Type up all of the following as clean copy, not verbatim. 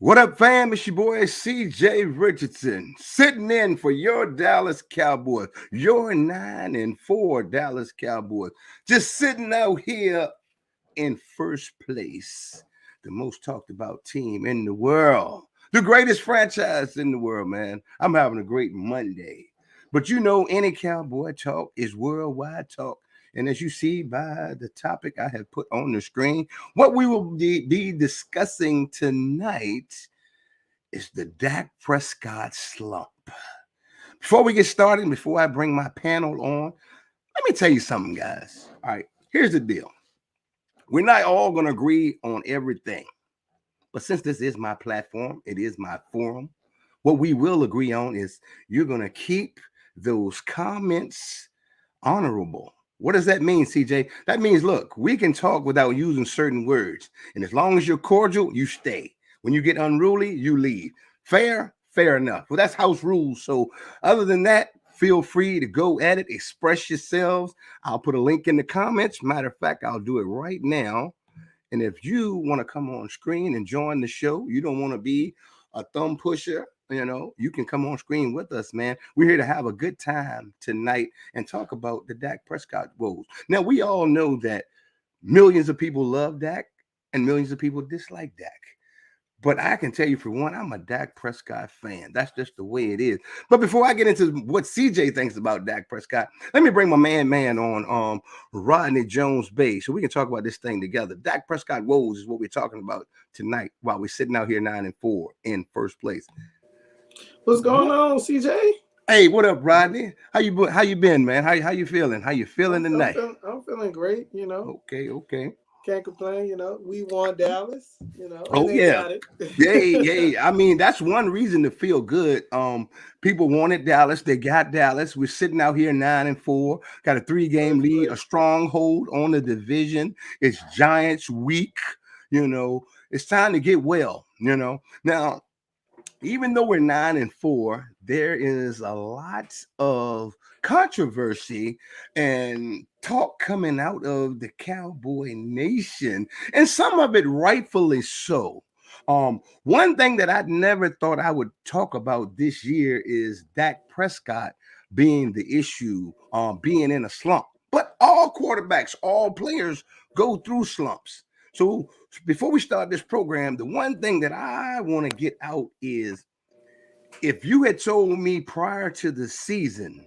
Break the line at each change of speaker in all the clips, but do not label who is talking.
What up, fam? It's your boy CJ Richardson, sitting in for your Dallas Cowboys, your 9-4 Dallas Cowboys, just sitting out here in first place, the most talked about team in the world, the greatest franchise in the world, man. I'm having a great Monday. But you know, any cowboy talk is worldwide talk. And as you see by the topic I have put on the screen, what we will be discussing tonight is the Dak Prescott slump. Before we get started, before I bring my panel on, let me tell you something, guys. All right, here's the deal. We're not all going to agree on everything. But since this is my platform, it is my forum, what we will agree on is you're going to keep those comments honorable. What does that mean, CJ? That means, look, we can talk without using certain words. And as long as you're cordial, you stay. When you get unruly, you leave. Fair? Fair enough. Well, that's house rules. So other than that, feel free to go at it, express yourselves. I'll put a link in the comments. Matter of fact, I'll do it right now. And if you want to come on screen and join the show, you don't want to be a thumb pusher, you can come on screen with us, man. We're here to have a good time tonight and talk about the Dak Prescott woes. Now, we all know that millions of people love Dak and millions of people dislike Dak. But I can tell you for one, I'm a Dak Prescott fan. That's just the way it is. But before I get into what CJ thinks about Dak Prescott, let me bring my man on Rodney Jones Bay so we can talk about this thing together. Dak Prescott woes is what we're talking about tonight while we're sitting out here 9-4 in first place.
What's going on, CJ?
Hey, what up, Rodney? How you been, man? How you feeling? How you feeling tonight?
I'm feeling great,
Okay.
Can't complain, We won Dallas,
Oh
and they
yeah.
got it.
Yay. I mean, that's one reason to feel good. People wanted Dallas. They got Dallas. We're sitting out here 9-4, got a 3-game lead, a stronghold on the division. It's Giants week, It's time to get well, Now, even though we're 9-4, there is a lot of controversy and talk coming out of the Cowboy Nation, and some of it rightfully so. One thing that I never thought I would talk about this year is Dak Prescott being the issue, being in a slump. But all quarterbacks, all players go through slumps. So before we start this program, the one thing that I want to get out is if you had told me prior to the season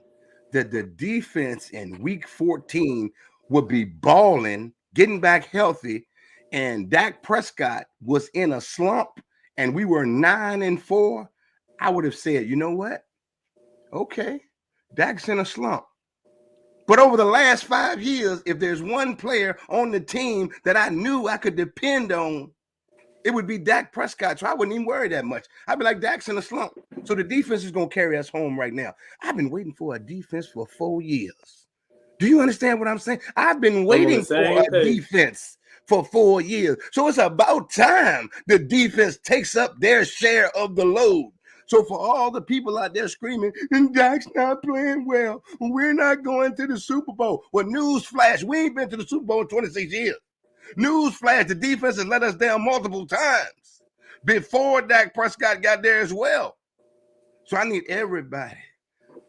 that the defense in week 14 would be balling, getting back healthy, and Dak Prescott was in a slump and we were 9-4, I would have said, you know what? Okay, Dak's in a slump. But over the last 5 years, if there's one player on the team that I knew I could depend on, it would be Dak Prescott. So I wouldn't even worry that much. I'd be like, Dak's in a slump. So the defense is going to carry us home right now. I've been waiting for a defense for 4 years. Do you understand what I'm saying? I've been waiting for a defense for 4 years. So it's about time the defense takes up their share of the load. So for all the people out there screaming, and Dak's not playing well, we're not going to the Super Bowl. Well, news flash, we ain't been to the Super Bowl in 26 years. Newsflash, the defense has let us down multiple times before Dak Prescott got there as well. So I need everybody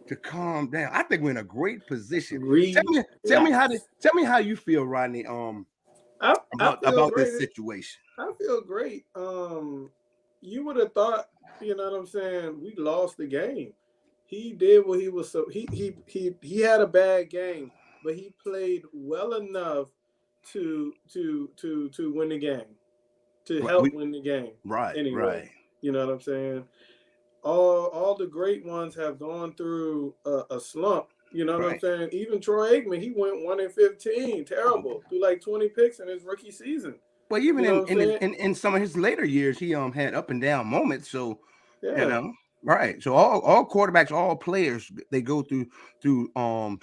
to calm down. I think we're in a great position. Tell me how you feel, Rodney, about this situation.
I feel great. You would have thought, you know what I'm saying, we lost the game. He did what he was so he had a bad game, but he played well enough to win the game, to help win the game.
Right.
You know what I'm saying? All the great ones have gone through a slump. You know what I'm saying? Even Troy Aikman, he went 1-15, terrible, threw like 20 picks in his rookie season.
Well, even in some of his later years, he had up and down moments. So right. So all quarterbacks, all players, they go through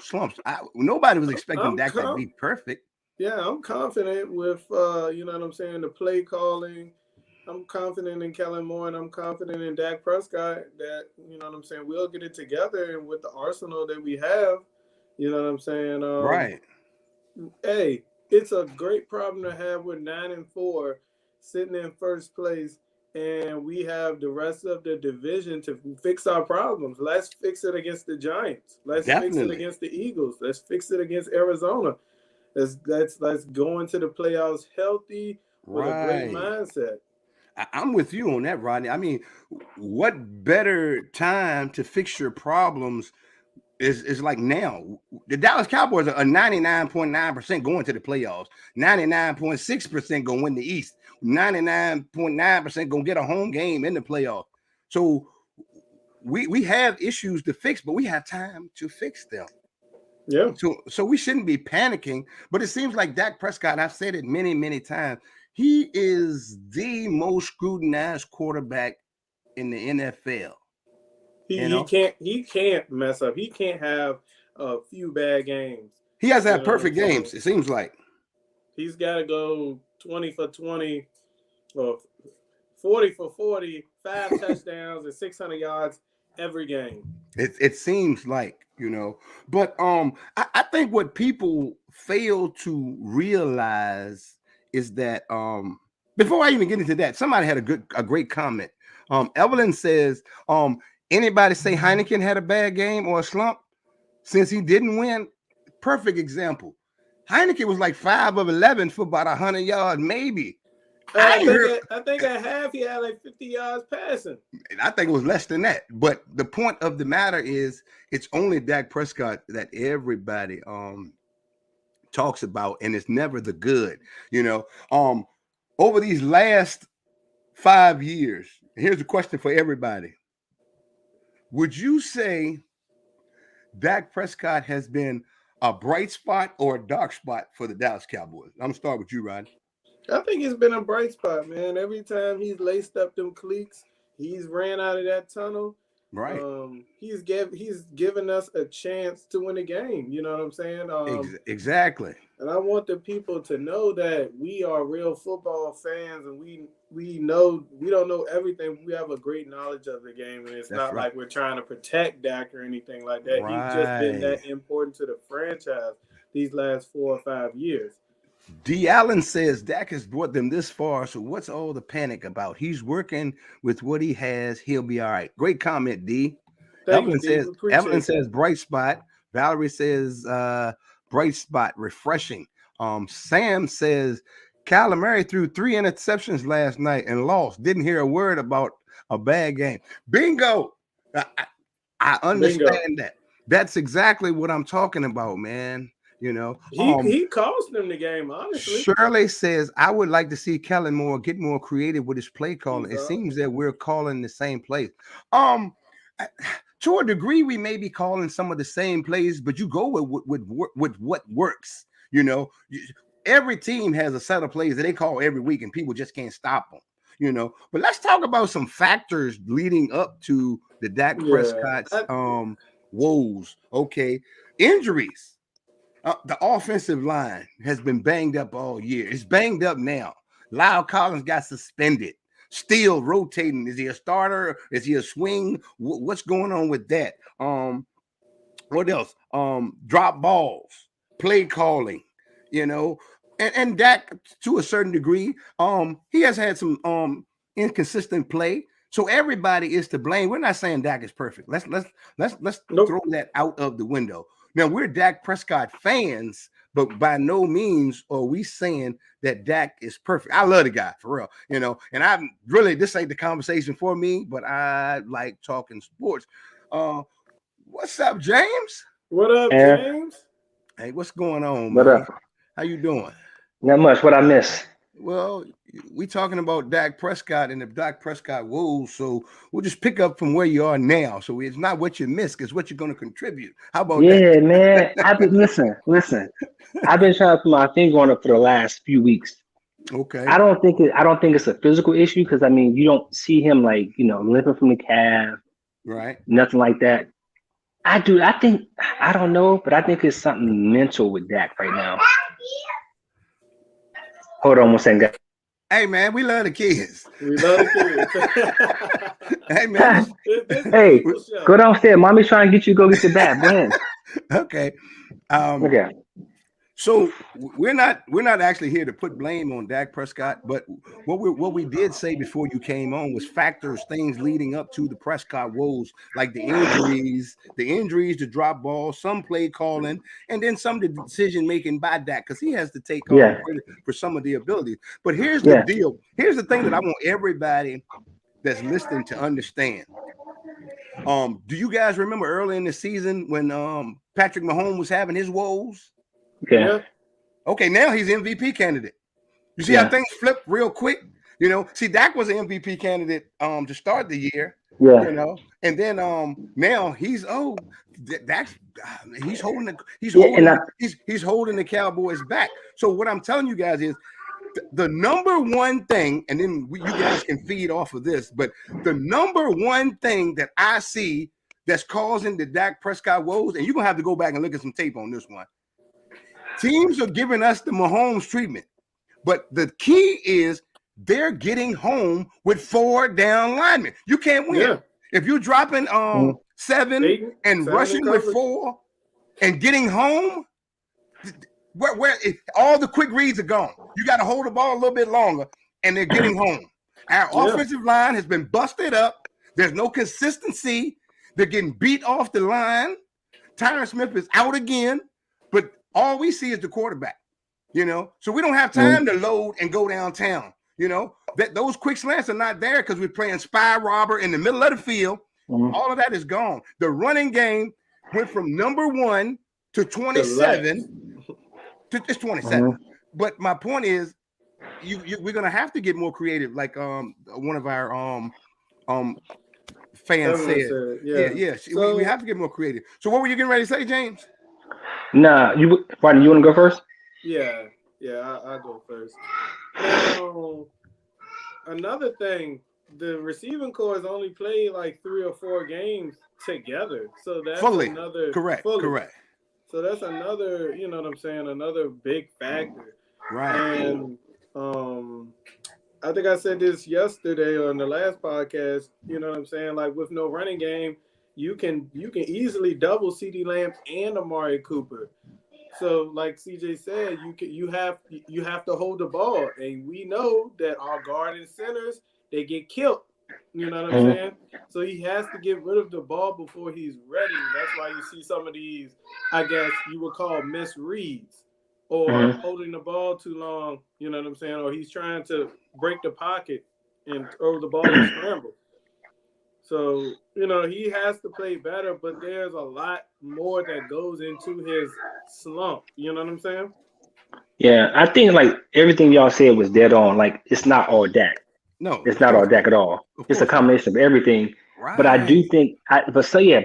slumps. Nobody was expecting Dak to be perfect.
Yeah, I'm confident with you know what I'm saying, the play calling. I'm confident in Kellen Moore, and I'm confident in Dak Prescott that, you know what I'm saying, we'll get it together, and with the arsenal that we have, you know what I'm saying.
Right.
Hey, it's a great problem to have with 9-4, sitting in first place, and we have the rest of the division to fix our problems. Let's fix it against the Giants. Let's fix it
Definitely.
against the Eagles. Let's fix it against Arizona. Let's go into the playoffs healthy with a great
Right.
mindset.
I'm with you on that, Rodney. I mean, what better time to fix your problems is like now. The Dallas Cowboys are 99.9% going to the playoffs. 99.6% going to win the East. 99.9% going to get a home game in the playoffs. So we have issues to fix, but we have time to fix them.
Yeah.
So we shouldn't be panicking. But it seems like Dak Prescott, I've said it many, many times, he is the most scrutinized quarterback in the NFL. You know,
He can't mess up. He can't have a few bad games.
he has to
You
have
know what I'm
perfect
saying?
games, it seems like.
He's got to go 20 for 20 or 40 for 40, 5 touchdowns and 600 yards every game.
It seems like, but I think what people fail to realize is that before I even get into that, somebody had a great comment. Evelyn says, anybody say Heineken had a bad game or a slump since he didn't win? Perfect example. Heineken was like 5 of 11 for about 100 yards, maybe. I ain't heard.
I think at half he had like 50 yards passing.
I think it was less than that. But the point of the matter is, it's only Dak Prescott that everybody talks about, and it's never the good. Over these last 5 years, here's a question for everybody: would you say Dak Prescott has been a bright spot or a dark spot for the Dallas Cowboys? I'm gonna start with you, Rod.
I think it's been a bright spot, man. Every time he's laced up them cleats, he's ran out of that tunnel.
Right.
He's given us a chance to win a game. You know what I'm saying?
Exactly.
And I want the people to know that we are real football fans, and we know we don't know everything. We have a great knowledge of the game, and it's
That's
not
right.
like we're trying to protect Dak or anything like that. He's just been
Right.
that important to the franchise these last 4 or 5 years.
D. Allen says Dak has brought them this far, so what's all the panic about? He's working with what he has. He'll be all right. Great comment, D.
Thank you, D. We appreciate that.
Bright spot. Valerie says bright spot, refreshing. Sam says Kyler Murray threw 3 interceptions last night and lost. Didn't hear a word about a bad game. Bingo. I understand that. That's exactly what I'm talking about, man.
He cost them the game, honestly.
Shirley says, I would like to see Kellen Moore get more creative with his play calling. It seems that we're calling the same plays. To a degree, we may be calling some of the same plays, but you go with what works. Every team has a set of plays that they call every week, and people just can't stop them. But let's talk about some factors leading up to the Dak Prescott's woes. Okay, injuries. The offensive line has been banged up all year. It's banged up now. Lyle Collins got suspended. Still rotating. Is he a starter? Is he a swing? What's going on with that? What else? Drop balls, play calling, and Dak, to a certain degree, he has had some inconsistent play. So everybody is to blame. We're not saying Dak is perfect. Let's throw that out of the window. Now, we're Dak Prescott fans, but by no means are we saying that Dak is perfect. I love the guy, for real, and I'm really, this ain't the conversation for me, but I like talking sports. What's up, James?
What up, James?
Hey, what's going on,
man?
What up? How you doing?
Not much. What I miss?
Well, we talking about Dak Prescott and the Dak Prescott woes, so we'll just pick up from where you are now. So it's not what you missed, it's what you're going to contribute. How about that?
Yeah, man. I've been listen. I've been trying to put my finger on it for the last few weeks.
Okay.
I don't think it's a physical issue, because I mean, you don't see him like, limping from the calf,
right?
Nothing like that. I don't know, but I think it's something mental with Dak right now. Hold on one second.
Hey, man, we love the kids.
We love the kids.
Hey, man.
Hey, go downstairs. Mommy's trying to get you to go get your bath. Go ahead.
Okay.
Okay.
So we're not actually here to put blame on Dak Prescott, but what we did say before you came on was factors, things leading up to the Prescott woes, like the injuries, the drop ball, some play calling, and then some of the decision making by Dak, because he has to take
Yeah,
credit for some of the abilities. But here's the
yeah,
deal. Here's the thing that I want everybody that's listening to understand. Do you guys remember early in the season when Patrick Mahomes was having his woes?
yeah,
Yeah,
Okay, now he's MVP candidate. You see how
yeah,
things flip real quick? See, Dak was an MVP candidate to start the year,
yeah.
and then now Dak's he's holding
Yeah, and
he's holding the Cowboys back. So what I'm telling you guys is the number one thing, and then you guys can feed off of this, but the number one thing that I see that's causing the Dak Prescott woes, and you're gonna have to go back and look at some tape on this one. Teams are giving us the Mahomes treatment, but the key is they're getting home with 4 down linemen. You can't win
yeah.
if you're dropping 7
Eight,
and
7
rushing
in
with
coverage.
4 and getting home. Where all the quick reads are gone. You got to hold the ball a little bit longer, and they're getting home. Our offensive line has been busted up. There's no consistency. They're getting beat off the line. Tyron Smith is out again, but all we see is the quarterback. So we don't have time to load and go downtown. That those quick slants are not there because we're playing spy robber in the middle of the field. All of that is gone. The running game went from number 1 to 27. It's 27. But my point is, we're gonna have to get more creative, like one of our fans said. Yeah.
So,
we have to get more creative. So what were you getting ready to say, James?
nah, Rodney, you want to go first?
yeah, I'll go first. Now, another thing, the receiving corps has only played like 3 or 4 games together, so that's
Fully.
another
Correct.
So that's another, you know what I'm saying, another big factor.
Right.
And I think I said this yesterday on the last podcast, you know what I'm saying? Like, with no running game, you can easily double CeeDee Lamb and Amari Cooper. So, like CJ said, you have to hold the ball, and we know that our guard and centers, they get killed. You know what I'm saying? So he has to get rid of the ball before he's ready. That's why you see some of these, I guess you would call misreads, or holding the ball too long. You know what I'm saying? Or he's trying to break the pocket and throw the ball and scramble. So, he has to play better, but there's a lot more that goes into his slump. You know what I'm saying?
Yeah, I think like everything y'all said was dead on. Like it's not all Dak.
No,
It's
of
not all
course
Dak
not.
at all.
Of
It's a
course not.
combination of everything. But I do
Right.
think,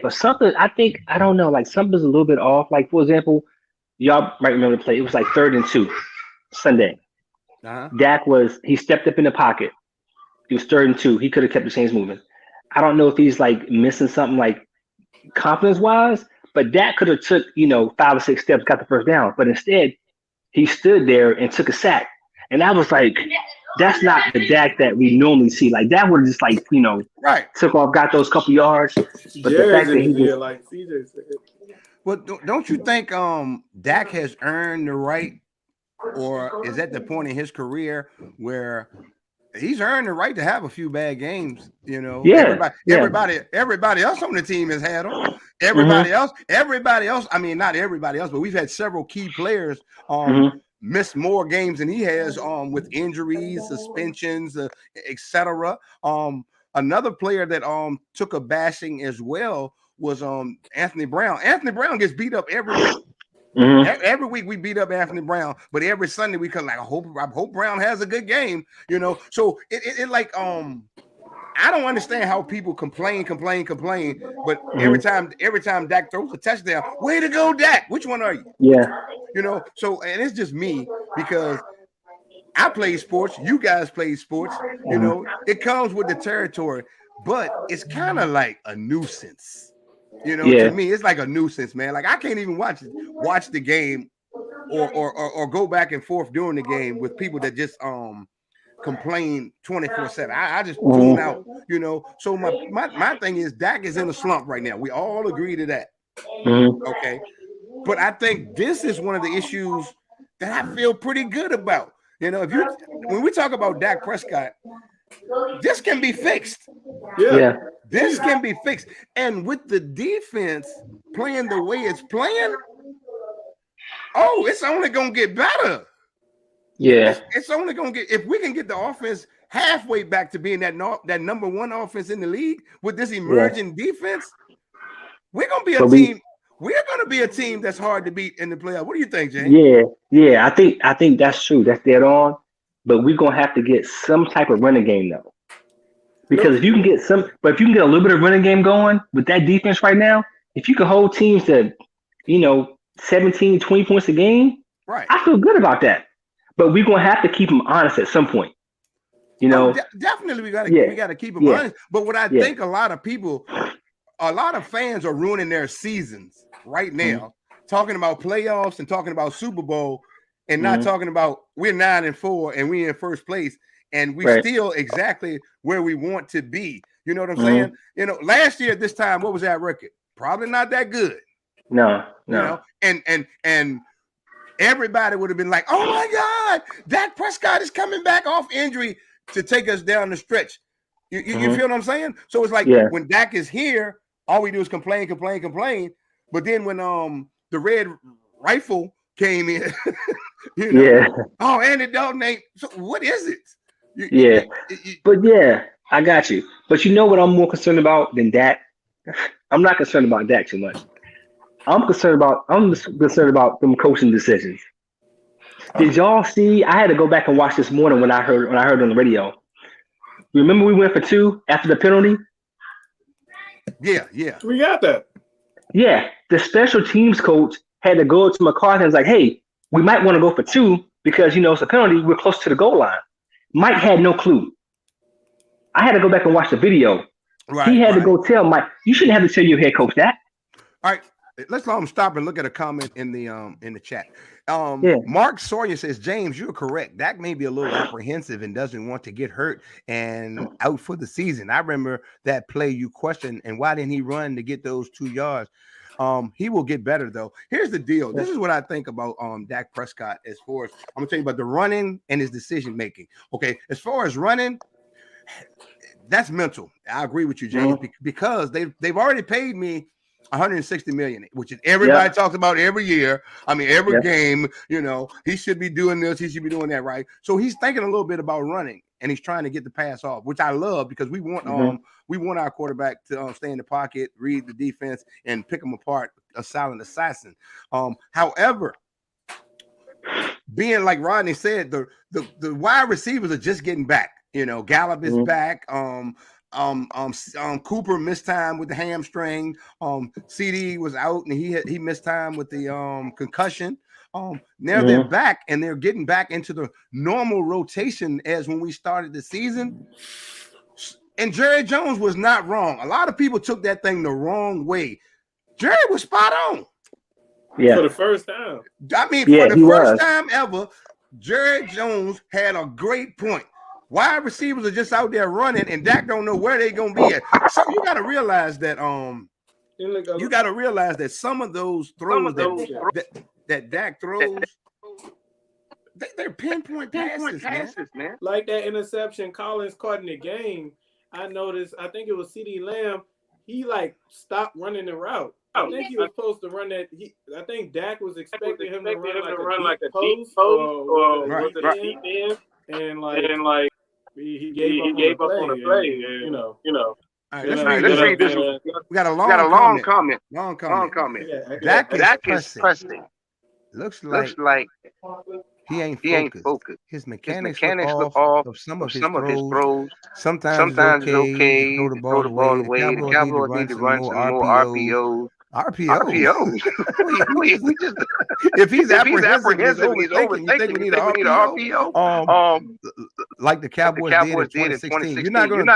but something I think I don't know. Like something's a little bit off. Like for example, y'all might remember the play. It was like 3rd and 2 Sunday.
Uh-huh.
He stepped up in the pocket. He was 3rd and 2. He could have kept the chains moving. I don't know if he's like missing something like confidence wise, but Dak could have took 5 or 6 steps, got the first down. But instead, he stood there and took a sack, and I was like, that's not the Dak that we normally see. Like that would have just like
Right.
took off, got those couple yards. But the
Jerry's
fact that
in
he
his ear,
just
like CJ said.
Well, don't you think Dak has earned the right, or is at the point in his career where he's earned the right to have a few bad games?
yeah,
Everybody else on the team has had them.
mm-hmm,
Everybody else. I mean, not everybody else, but we've had several key players
mm-hmm,
miss more games than he has with injuries, suspensions, etc. Another player that took a bashing as well was Anthony Brown. Anthony Brown gets beat up every week.
mm-hmm.
Every week we beat up Anthony Brown, but every Sunday we come like, I hope Brown has a good game. So it like I don't understand how people complain, but every time Dak throws a touchdown, way to go, Dak. Which one are you?
Yeah,
So and it's just me because I play sports, you guys play sports, it comes with the territory, but it's kind of like a nuisance. To
yeah,
me, it's like a nuisance, man. Like I can't even watch the game or go back and forth during the game with people that just complain 24/7. I just tune
mm-hmm,
out. So my thing is Dak is in a slump right now. We all agree to that.
mm-hmm.
Okay. But I think this is one of the issues that I feel pretty good about. You know, when we talk about Dak Prescott, this can be fixed.
Yeah.
This can be fixed. And with the defense playing the way it's playing, it's only gonna get better.
Yeah.
It's only gonna get, if we can get the offense halfway back to being that number one offense in the league with this emerging defense, we're gonna be a team. We're gonna be a team that's hard to beat in the playoffs. What do you think, James?
Yeah. I think that's true. That's dead on. But we're gonna have to get some type of running game though. Because if you can get a little bit of running game going with that defense right now, if you can hold teams to, 17, 20 points a game,
right?
I feel good about that. But we're gonna have to keep them honest at some point.
Definitely we gotta keep them honest. But what I think a lot of fans are ruining their seasons right now, talking about playoffs and talking about Super Bowl, and not talking about we're 9-4 and we're in first place and we still exactly where we want to be. You know what I'm saying? Last year at this time, what was that record? Probably not that good.
No.
And everybody would have been like, "Oh my God, Dak Prescott is coming back off injury to take us down the stretch." You feel what I'm saying? So it's like when Dak is here, all we do is complain. But then when the red rifle came in, Andy Dalton ain't. So what is it?
But I got you. But you know what I'm more concerned about than Dak? I'm not concerned about Dak too much. I'm concerned about them coaching decisions. Did y'all see? I had to go back and watch this morning when I heard on the radio. Remember we went for 2 after the penalty?
Yeah.
We got that.
Yeah. The special teams coach had to go to McCarthy and was like, "Hey, we might want to go for 2 because it's a penalty. We're close to the goal line." Mike had no clue. I had to go back and watch the video.
Right.
He had to go tell Mike, "You shouldn't have to tell your head coach that."
All right. Let's stop and look at a comment in the chat. Mark Sawyer says, "James, you're correct. Dak may be a little apprehensive and doesn't want to get hurt and out for the season. I remember that play you questioned, and why didn't he run to get those 2 yards? He will get better though. Here's the deal. This is what I think about Dak Prescott as far as I'm gonna tell you about the running and his decision making. Okay, as far as running, that's mental. I agree with you, James, because they've already paid me $160 million, which is everybody talks about every year. I mean, every game, he should be doing this, he should be doing that, right? So he's thinking a little bit about running, and he's trying to get the pass off, which I love because we want our quarterback to stay in the pocket, read the defense, and pick them apart, a silent assassin. However, being like Rodney said, the wide receivers are just getting back. Gallup is back. Cooper missed time with the hamstring. CD was out and he missed time with the concussion. Now they're back and they're getting back into the normal rotation as when we started the season. And Jerry Jones was not wrong. A lot of people took that thing the wrong way. Jerry was spot on.
For the first time.
I mean, for the first time ever, Jerry Jones had a great point. Wide receivers are just out there running, and Dak don't know where they're gonna be at. So you got to realize that some of those throws that Dak throws, they're pinpoint passes, man.
Like that interception Collins caught in the game. I noticed. I think it was CD Lamb. He stopped running the route. I think he was supposed to run that. I think Dak was expecting him to run like a deep post or deep end, and he gave up on the play.
All right, let's read this one. We got a long comment. Long comment. Dak is pressing. Looks like he ain't focused. His mechanics look off of some of his throws. Sometimes it's okay to throw the ball away. The Cowboys need to run some more RPOs. RPOs. If he's apprehensive, he's overthinking. You think we need an RPO? Like the Cowboys did in 2016. You're not going to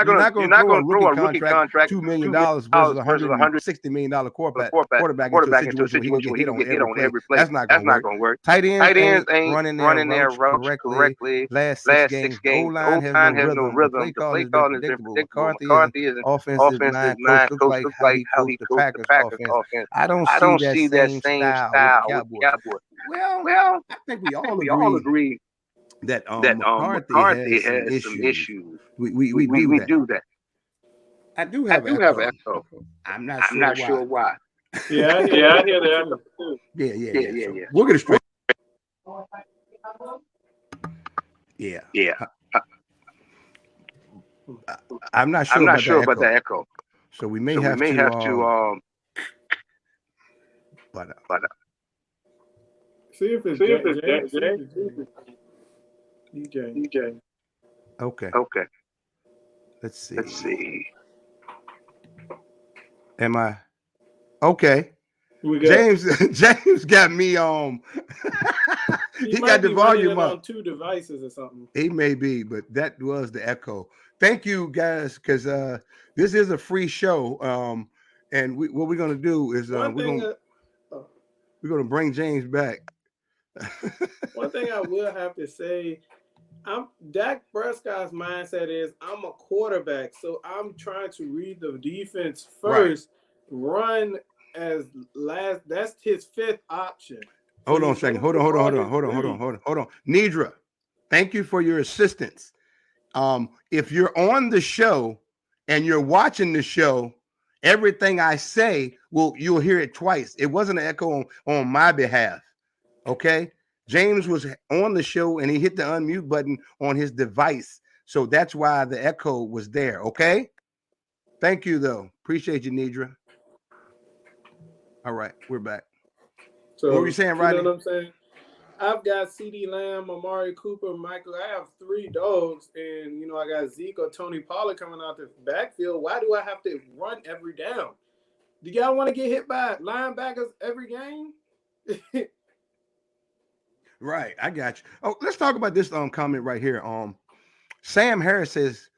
throw a rookie contract $2 million versus $160 million quarterback into a situation where he can hit on every play. That's not going to work. Tight ends ain't running their routes correctly. Last six games, O-line has no rhythm. The play calling is unpredictable. McCarthy is an offensive line coach. Looks like how he coached the Packers offense. I don't see that same style with the Cowboys. Well, I think we all agree that McCarthy has some issues. We do that. I do have an echo. I'm not sure why.
Yeah, I hear that echo too.
Yeah. So we'll get it straight. Yeah. I'm not sure about the echo. So we may have to. But
see if it's DJ.
Okay. Let's see. Am I okay? James got me he got the volume up
on 2 devices or something.
He may be, but that was the echo. Thank you guys, because this is a free show. And what we're gonna do is we're gonna bring James back.
One thing I will have to say, Dak Prescott's mindset is I'm a quarterback, so I'm trying to read the defense first, run as last. That's his 5th option.
Hold on a second. Hold on. Nidra, thank you for your assistance. If you're on the show and you're watching the show, everything I say you'll hear it twice. It wasn't an echo on my behalf. Okay. James was on the show and he hit the unmute button on his device. So that's why the echo was there. Okay. Thank you though. Appreciate you, Nidra. All right. We're back.
So,
what were you saying, Rodney?
You know what I'm saying? I've got CeeDee Lamb, Amari Cooper, Michael. I have 3 dogs, and I got Zeke or Tony Pollard coming out the backfield. Why do I have to run every down? Do y'all want to get hit by linebackers every game?
Right, I got you. Oh, let's talk about this comment right here. Sam Harris says,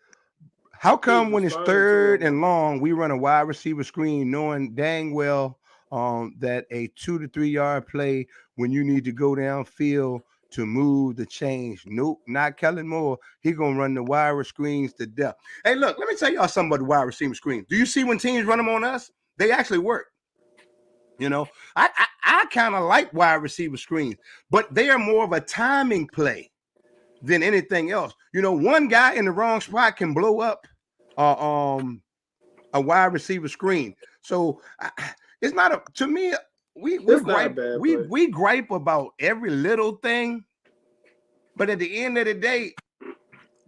how come when it's 3rd and long, we run a wide receiver screen knowing dang well that a 2 to 3 yard play when you need to go downfield to move the change? Nope, not Kellen Moore. He gonna run the wide screens to death. Hey, look, let me tell y'all something about the wide receiver screens. Do you see when teams run them on us? They actually work. I kind of like wide receiver screens, but they are more of a timing play than anything else. One guy in the wrong spot can blow up a wide receiver screen. So it's not to me. We gripe about every little thing, but at the end of the day,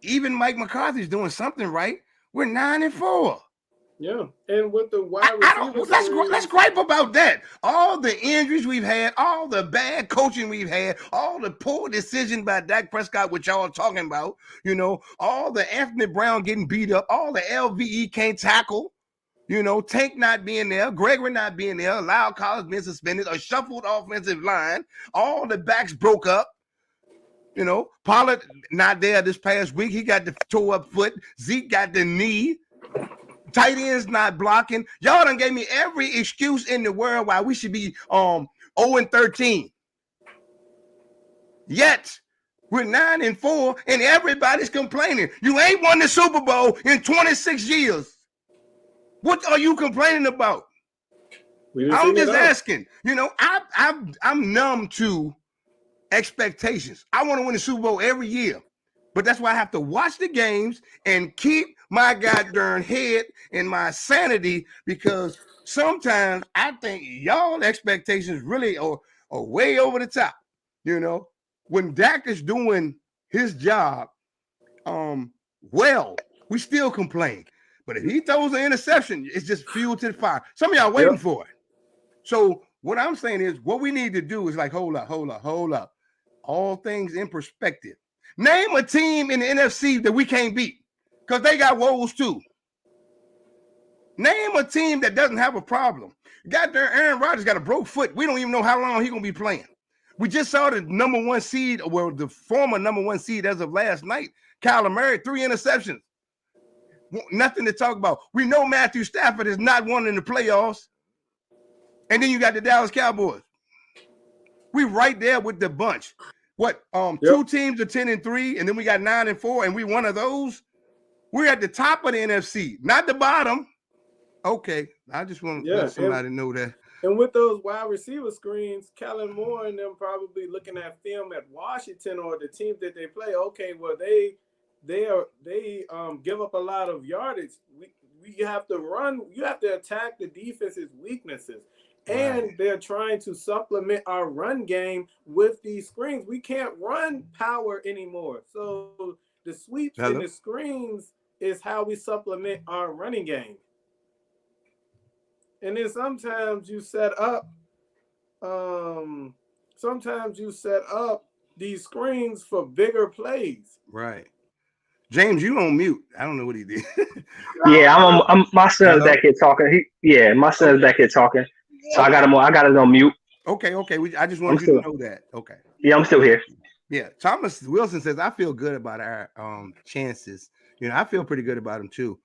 even Mike McCarthy's doing something right. We're 9-4.
Yeah, and with the wide receivers,
let's gripe about that. All the injuries we've had, all the bad coaching we've had, all the poor decision by Dak Prescott, which y'all are talking about. All the Anthony Brown getting beat up, all the LVE can't tackle. Tank not being there, Gregory not being there, Lyle Collins being suspended, a shuffled offensive line, all the backs broke up. Pollard not there this past week. He got the toe up foot. Zeke got the knee. Tight ends not blocking. Y'all done gave me every excuse in the world why we should be 0-13. Yet we're 9-4, and everybody's complaining. You ain't won the Super Bowl in 26 years. What are you complaining about? I'm just asking. I'm numb to expectations. I want to win the Super Bowl every year. But that's why I have to watch the games and keep my goddamn head and my sanity, because sometimes I think y'all expectations really are way over the top. When Dak is doing his job, we still complain. But if he throws an interception, it's just fuel to the fire. Some of y'all waiting for it. So what I'm saying is, what we need to do is hold up. All things in perspective. Name a team in the NFC that we can't beat, because they got woes too. Name a team that doesn't have a problem. Goddamn, Aaron Rodgers got a broke foot. We don't even know how long he's going to be playing. We just saw the number 1 seed, the former number 1 seed as of last night, Kyler Murray, 3 interceptions. Nothing to talk about. We know Matthew Stafford is not one in the playoffs. And then you got the Dallas Cowboys. We right there with the bunch. What? 2 teams are 10-3, and then we got 9-4, and we one of those. We're at the top of the NFC, not the bottom. Okay, I just want to let somebody know that.
And with those wide receiver screens, Kellen Moore and them probably looking at film at Washington or the teams that they play. Okay, well they give up a lot of yardage. We have to run. You have to attack the defense's weaknesses, and they're trying to supplement our run game with these screens. We can't run power anymore. So the sweeps and the screens is how we supplement our running game. And then sometimes you set up these screens for bigger plays.
Right. James, you on mute. I don't know what he did.
Yeah, I'm my son's back here talking. My son's back here talking. So I got it on mute.
Okay. I just wanted you to know that. Okay.
Yeah, I'm still here.
Yeah. Thomas Wilson says, I feel good about our chances. I feel pretty good about them too.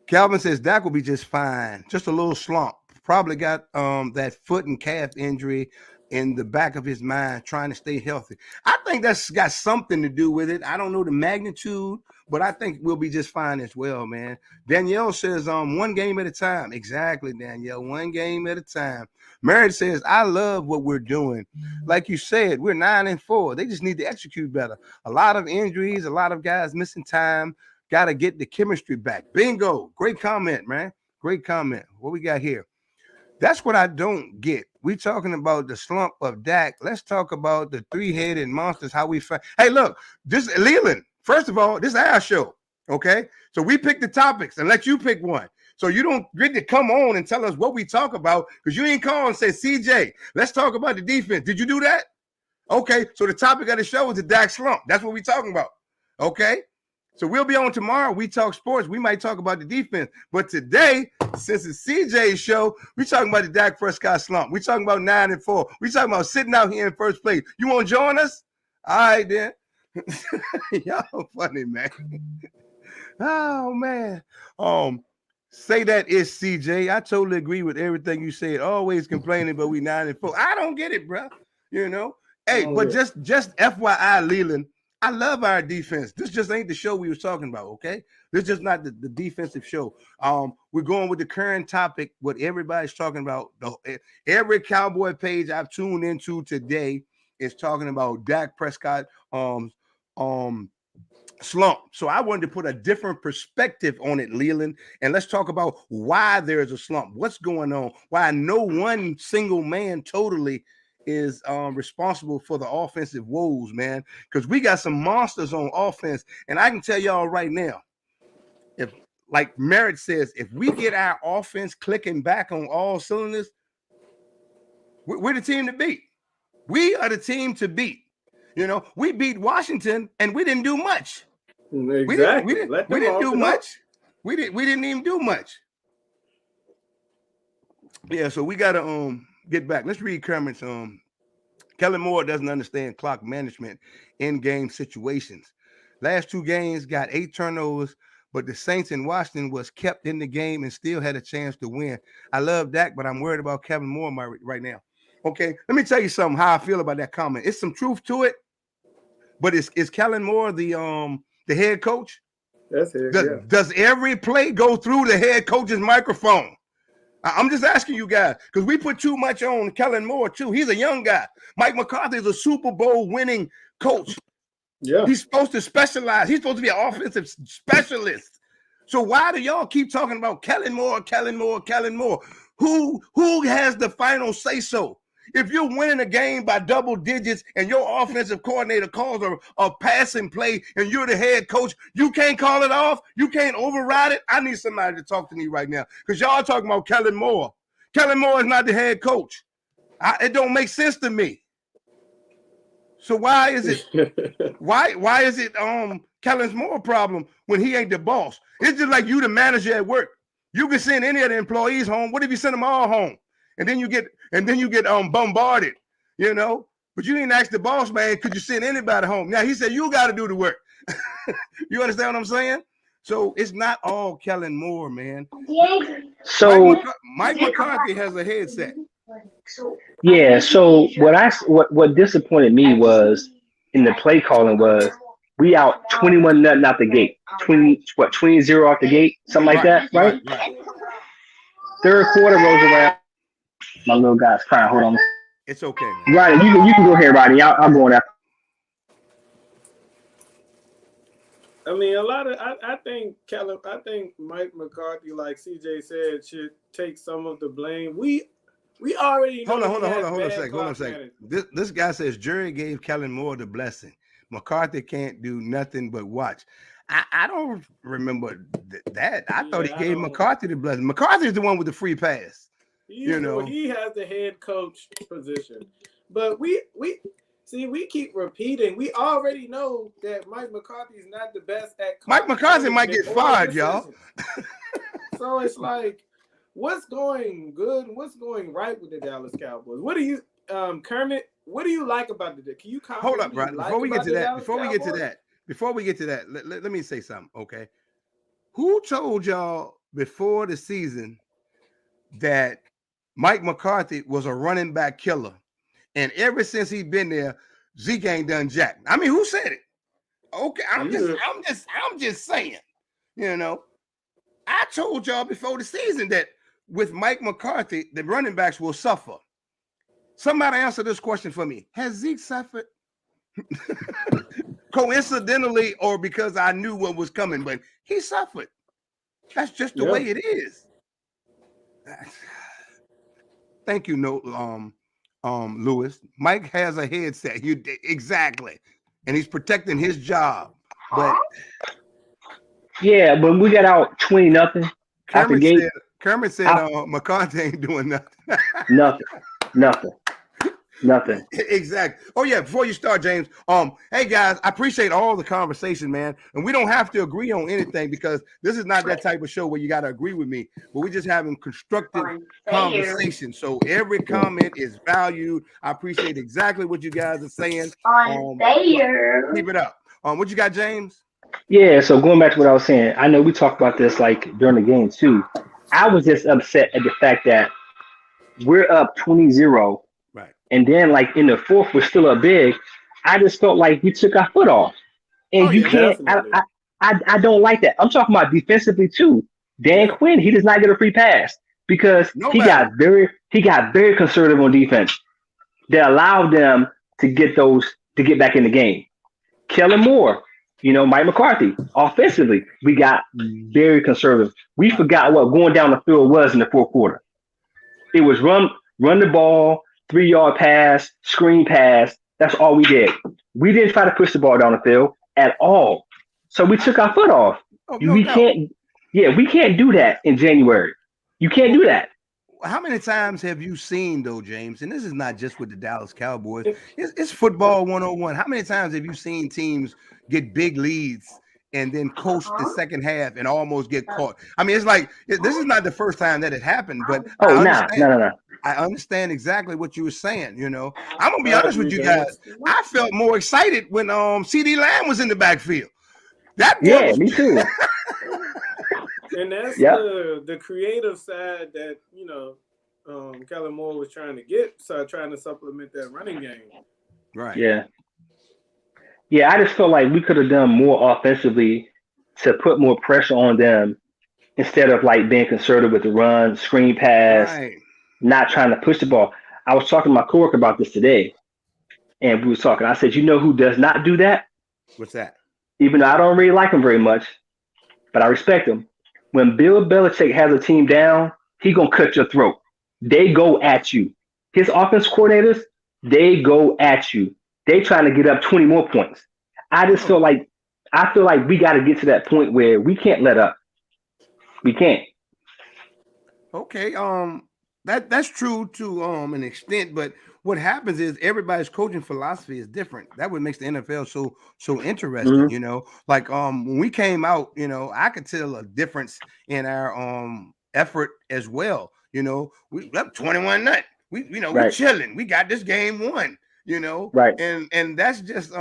Calvin says Dak will be just fine. Just a little slump. Probably got that foot and calf injury in the back of his mind, trying to stay healthy. I think that's got something to do with it. I don't know the magnitude, but I think we'll be just fine as well, man. Danielle says, one game at a time. Exactly, Danielle. One game at a time. Mary says, I love what we're doing. Like you said, we're 9-4. They just need to execute better. A lot of injuries, a lot of guys missing time. Got to get the chemistry back. Bingo. Great comment, man. Great comment. What we got here? That's what I don't get. We talking about the slump of Dak. Let's talk about the three-headed monsters, how we find. Hey, look, this Leland, first of all, this is our show, okay? So we pick the topics and let you pick one. So you don't get to come on and tell us what we talk about because you ain't call and say, CJ, let's talk about the defense. Did you do that? Okay, so the topic of the show is the Dak slump. That's what we talking about, okay? So we'll be on tomorrow. We talk sports. We might talk about the defense. But today, since it's CJ's show, we talking about the Dak Prescott slump. We talking about 9-4. We talking about sitting out here in first place. You want to join us? All right, then. Y'all funny, man. Oh, man. Say that is CJ. I totally agree with everything you said. Always complaining, but we 9-4. I don't get it, bro. Hey, but just FYI, Leland, I love our defense. This just ain't the show we was talking about, okay? This is just not the defensive show. We're going with the current topic, what everybody's talking about. Every Cowboy page I've tuned into today is talking about Dak Prescott slump. So I wanted to put a different perspective on it, Leland, and let's talk about why there's a slump. What's going on? Why no one single man totally is responsible for the offensive woes, man, because we got some monsters on offense. And I can tell y'all right now, if, like Merritt says, if we get our offense clicking back on all cylinders, we're the team to beat. We are the team to beat. We beat Washington and we didn't do much.
Exactly.
We didn't do much. We didn't even do much. Yeah, so we gotta get back. Let's read comments. Kellen Moore doesn't understand clock management in game situations. Last two games got 8 turnovers, but the Saints in Washington was kept in the game and still had a chance to win. I love Dak, but I'm worried about Kellen Moore right now. Okay, let me tell you something, how I feel about that comment. It's some truth to it, but is Kellen Moore the head coach?
That's it.
Does every play go through the head coach's microphone? I'm just asking you guys because we put too much on Kellen Moore too. He's a young guy. Mike McCarthy is a Super Bowl winning coach. Yeah, he's supposed to specialize. He's supposed to be an offensive specialist. So why do y'all keep talking about Kellen Moore? Who has the final say so? If you're winning a game by double digits and your offensive coordinator calls a passing play and you're the head coach, you can't call it off. You can't override it. I need somebody to talk to me right now because y'all talking about Kellen Moore. Kellen Moore is not the head coach. It don't make sense to me. So why is it why is it Kellen Moore's problem when he ain't the boss? It's just like you the manager at work. You can send any of the employees home. What if you send them all home? And then you get bombarded, But you didn't ask the boss, man, could you send anybody home? Now he said you got to do the work. You understand what I'm saying? So it's not all Kellen Moore, man.
So
Mike McCarthy has a headset.
Yeah. So what disappointed me was in the play calling was we out 21-0 out the gate, 20-0 out the gate, something like that, right? third quarter rolls around. My little guy's crying. Hold on.
It's okay, man.
Rodney, you can go ahead, Rodney. I'll go on after.
I mean, I think Mike McCarthy, like CJ said, should take some of the blame. We already know
Hold on a
bad
second. This guy says Jerry gave Kellen Moore the blessing. McCarthy can't do nothing but watch. I don't remember that. I thought he gave McCarthy the blessing. McCarthy is the one with the free pass.
He has the head coach position, but we keep repeating. We already know that Mike McCarthy is not the best at.
Mike McCarthy might get fired, y'all.
So it's like, what's going good? What's going right with the Dallas Cowboys? What do you, Kermit? What do you like about the? Can you
hold up, right? Before we get to that, let me say something, okay? Who told y'all before the season that Mike McCarthy was a running back killer, and ever since he's been there, Zeke ain't done jack? I mean, who said it? Okay, I'm just saying. You know, I told y'all before the season that with Mike McCarthy, the running backs will suffer. Somebody answer this question for me. Has Zeke suffered? Coincidentally, or because I knew what was coming, but he suffered. That's just the way it is. Thank you, Lewis. Mike has a headset. Exactly, and he's protecting his job. But
yeah, when we got out 20-0 out the gate,
Kermit said McCarthy ain't doing nothing.
Nothing.
Exactly. Oh yeah. Before you start, James. Hey guys, I appreciate all the conversation, man. And we don't have to agree on anything because this is not that type of show where you got to agree with me. But we're just having constructive conversation. So every comment is valued. I appreciate exactly what you guys are saying. Keep it up. What you got, James?
Yeah. So going back to what I was saying, I know we talked about this like during the game too. I was just upset at the fact that we're up 20-0.
Right.
And then, like in the fourth, we're still up big. I just felt like we took our foot off, and you can't. I don't like that. I'm talking about defensively too. Dan Quinn, he does not get a free pass because he got very conservative on defense. That allowed them to get back in the game. Kellen Moore, Mike McCarthy, offensively, we got very conservative. We forgot what going down the field was in the fourth quarter. It was run the ball, 3-yard pass, screen pass. That's all we did. We didn't try to push the ball down the field at all. So we took our foot off. We can't do that in January. You can't do that.
How many times have you seen, though, James? And this is not just with the Dallas Cowboys. It's football 101. How many times have you seen teams get big leads and then coast the second half and almost get caught? I mean, it's like this is not the first time that it happened, but
no.
I understand exactly what you were saying. I'm gonna be honest with you guys. I felt more excited when CD Lamb was in the backfield.
Me too.
And that's the creative side that Kellen Moore was trying to get, trying to supplement that running game.
Right.
Yeah, I just felt like we could have done more offensively to put more pressure on them instead of like being conservative with the run, screen pass, not trying to push the ball. I was talking to my coworker about this today, and we were talking. I said, you know who does not do that?
What's that?
Even though I don't really like him very much, but I respect him. When Bill Belichick has a team down, he gonna cut your throat. They go at you. His offense coordinators, they go at you. They trying to get up 20 more points. I feel like we got to get to that point where we can't let up. We can't.
Okay. That's true to an extent, but what happens is everybody's coaching philosophy is different. That what makes the NFL so interesting.
Mm-hmm.
Like when we came out, I could tell a difference in our effort as well. We up 21-0. We're chilling. We got this game won.
Right.
And that's just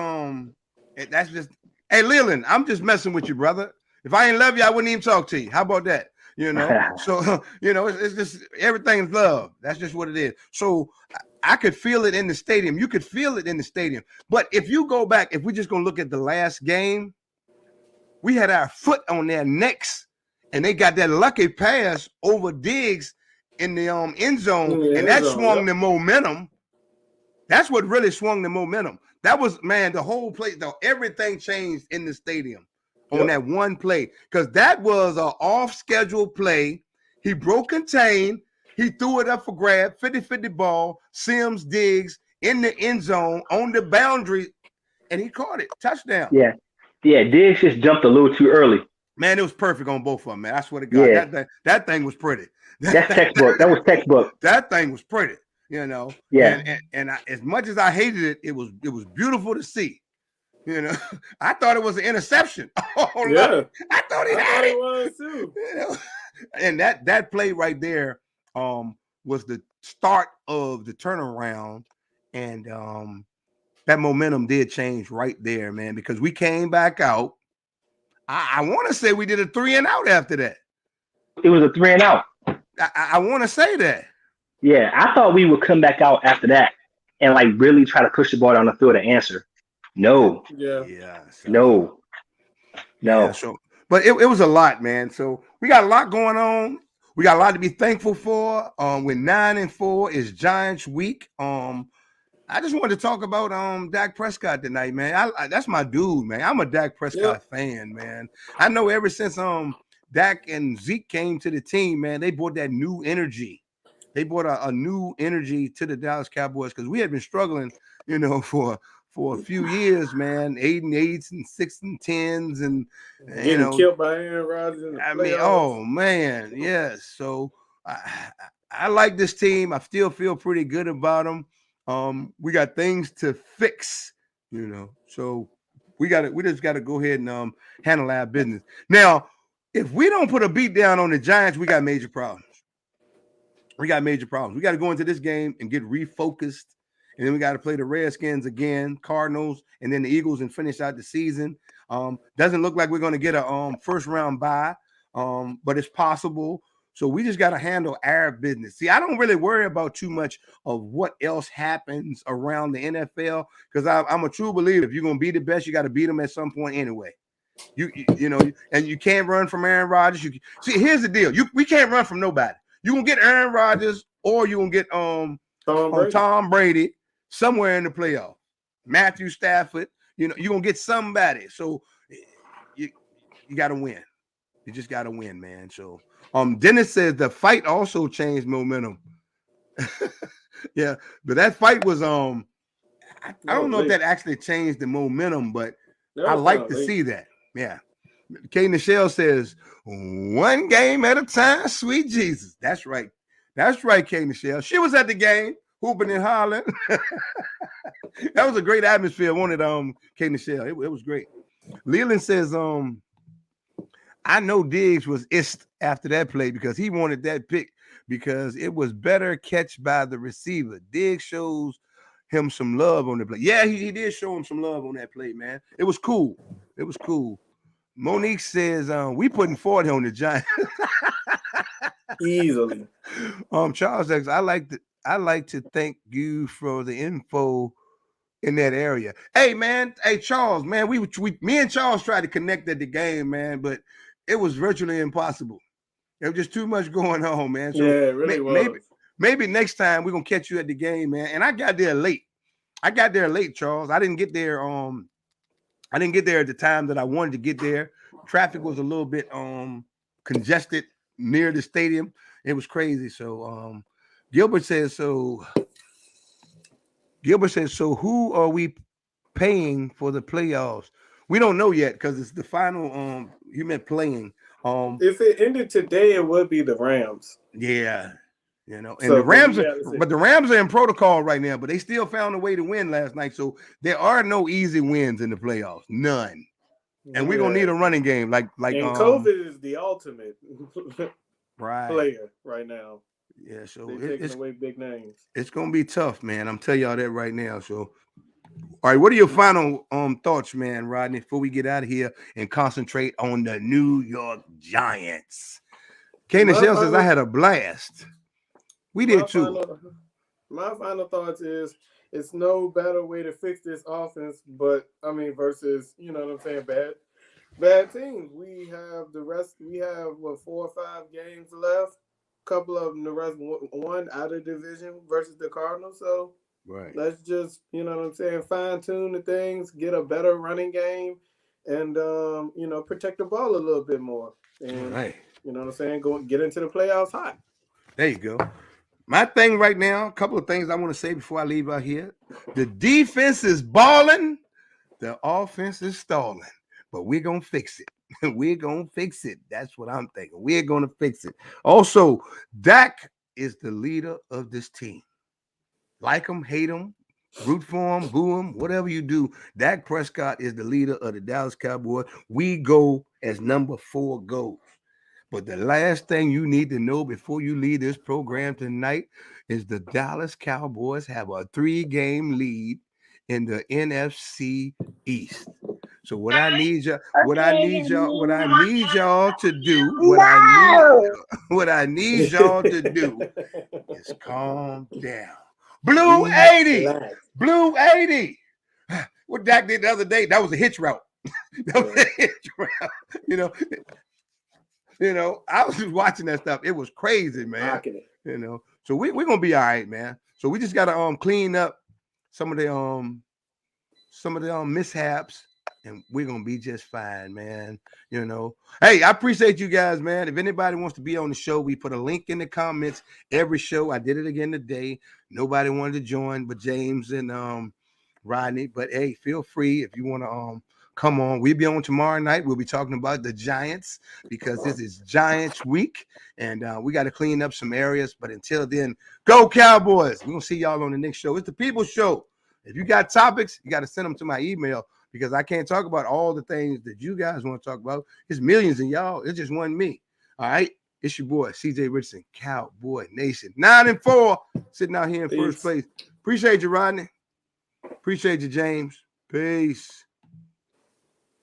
hey Leland, I'm just messing with you, brother. If I ain't love you, I wouldn't even talk to you. How about that? So it's just everything's love. That's just what it is. So I could feel it in the stadium. You could feel it in the stadium. But if you go back, if we're just gonna look at the last game, we had our foot on their necks, and they got that lucky pass over Diggs, in the end zone,
In the
and
end
that
zone,
swung
yep.
the momentum. That's what really swung the momentum. That was, man, the whole play, though, everything changed in the stadium on
Yep.
that one play, because that was an off-schedule play. He broke contain. He threw it up for grab, 50-50 ball. Sims Diggs in the end zone on the boundary, and he caught it. Touchdown.
Yeah, yeah. Diggs just jumped a little too early.
Man, it was perfect on both of them, man. I swear to God,
Yeah,
that thing was pretty.
that's textbook. That was textbook.
That thing was pretty, you know.
Yeah,
And as much as I hated it, it was beautiful to see. You know, I thought it was an interception. Oh no,
Yeah.
I thought he
I
had
thought it
it.
was too.
You know, and that play right there was the start of the turnaround, and that momentum did change right there, man, because we came back out. I want to say we did a 3-and-out after that.
it was a 3-and-out.
I want to say that.
Yeah, I thought we would come back out after that and like really try to push the ball down the field to answer. No,
Yeah.
Yeah. So
no,
yeah.
no.
So, but it was a lot, man. So we got a lot going on. We got a lot to be thankful for. With 9-4 is Giants week. I just wanted to talk about Dak Prescott tonight, man. That's my dude, man. I'm a Dak
Yep.
Prescott fan, man. I know ever since Dak and Zeke came to the team, man, they brought that new energy. They brought a new energy to the Dallas Cowboys, because we had been struggling, for a few years, man. 8-8s and 6-10s, and
Getting killed by Aaron Rodgers in the
I mean,
playoffs.
oh man, yes. So I like this team. I still feel pretty good about them. We got things to fix, So we just got to go ahead and handle our business. Now, if we don't put a beat down on the Giants, we got major problems. We got major problems. We got to go into this game and get refocused, and then we got to play the Redskins again, Cardinals, and then the Eagles, and finish out the season. Doesn't look like we're going to get a first round bye, but it's possible. So we just got to handle our business. See, I don't really worry about too much of what else happens around the NFL, because I'm a true believer. If you're going to be the best, you got to beat them at some point anyway. And you can't run from Aaron Rodgers. See, here's the deal: we can't run from nobody. You gonna get Aaron Rodgers, or you gonna get Tom Brady somewhere in the playoff. Matthew Stafford, you're gonna get somebody. So you got to win. You just got to win, man. So Dennis says the fight also changed momentum. Yeah, but that fight was I don't know if that actually changed the momentum, but I like to see that. Yeah. Kay Nichelle says, one game at a time, sweet Jesus. That's right. That's right, Kay Nichelle. She was at the game, hooping and hollering. That was a great atmosphere, wasn't it, Kay Nichelle? It was great. Leland says, I know Diggs was ist after that play because he wanted that pick because it was better catch by the receiver. Diggs shows him some love on the play. Yeah, he did show him some love on that play, man. It was cool. It was cool. Monique says, we putting 40 on the Giants.
Easily.
Charles X, I like to thank you for the info in that area. Hey man, Charles, man, me and Charles tried to connect at the game, man, but it was virtually impossible. There was just too much going on, man. So
yeah, it really was.
Maybe next time we're gonna catch you at the game, man. And I got there late. Charles. I didn't get there. I didn't get there at the time that I wanted to get there. Traffic was a little bit congested near the stadium. It was crazy. So Gilbert says, so who are we paying for the playoffs? We don't know yet because it's the final you meant playing.
If it ended today, it would be the Rams.
Yeah. And
so,
the Rams but the Rams are in protocol right now, but they still found a way to win last night. So there are no easy wins in the playoffs. None. And we're gonna need a running game. Like
and COVID is the ultimate
player
right now.
Yeah, so
they're taking away big names.
It's gonna be tough, man. I'm telling y'all that right now. So all right, what are your final thoughts, man, Rodney, before we get out of here and concentrate on the New York Giants? Kay Nichelle says I had a blast. We did too.
My final thoughts is it's no better way to fix this offense, but versus, you know what I'm saying, bad teams. We have 4 or 5 games left. couple of them the rest one out of division versus the Cardinals. So
Right.
let's just, you know what I'm saying, fine tune the things, get a better running game, and protect the ball a little bit more. And
Right.
you know what I'm saying, go get into the playoffs hot.
There you go. My thing right now, a couple of things I want to say before I leave out here. The defense is balling, the offense is stalling, but we're gonna fix it. We're gonna fix it. That's what I'm thinking. We're gonna fix it. Also, Dak is the leader of this team. Like him, hate him, root for him, boo him, whatever you do. Dak Prescott is the leader of the Dallas Cowboys. We go as number 4 goes. But the last thing you need to know before you leave this program tonight is the Dallas Cowboys have a 3-game lead in the NFC East. So what I need y'all to do, what I need y'all to do is calm down. Blue 80. Blue 80. What Dak did the other day, that was a hitch route. That was a hitch route. I was just watching that stuff. It was crazy, man. So we're gonna be all right, man. So we just gotta clean up some of the mishaps, and we're gonna be just fine, man. Hey, I appreciate you guys, man. If anybody wants to be on the show, we put a link in the comments every show. I did it again today. Nobody wanted to join but James and Rodney. But hey, feel free if you want to come on. We'll be on tomorrow night. We'll be talking about the Giants because this is Giants week, and we got to clean up some areas. But until then, go Cowboys. We're gonna see y'all on the next show. It's the People Show. If you got topics, you got to send them to my email because I can't talk about all the things that you guys want to talk about. It's millions of y'all. It's just one me. All right. It's your boy, CJ Richardson, Cowboy Nation. 9-4, sitting out here in first place. Appreciate you, Rodney. Appreciate you, James. Peace.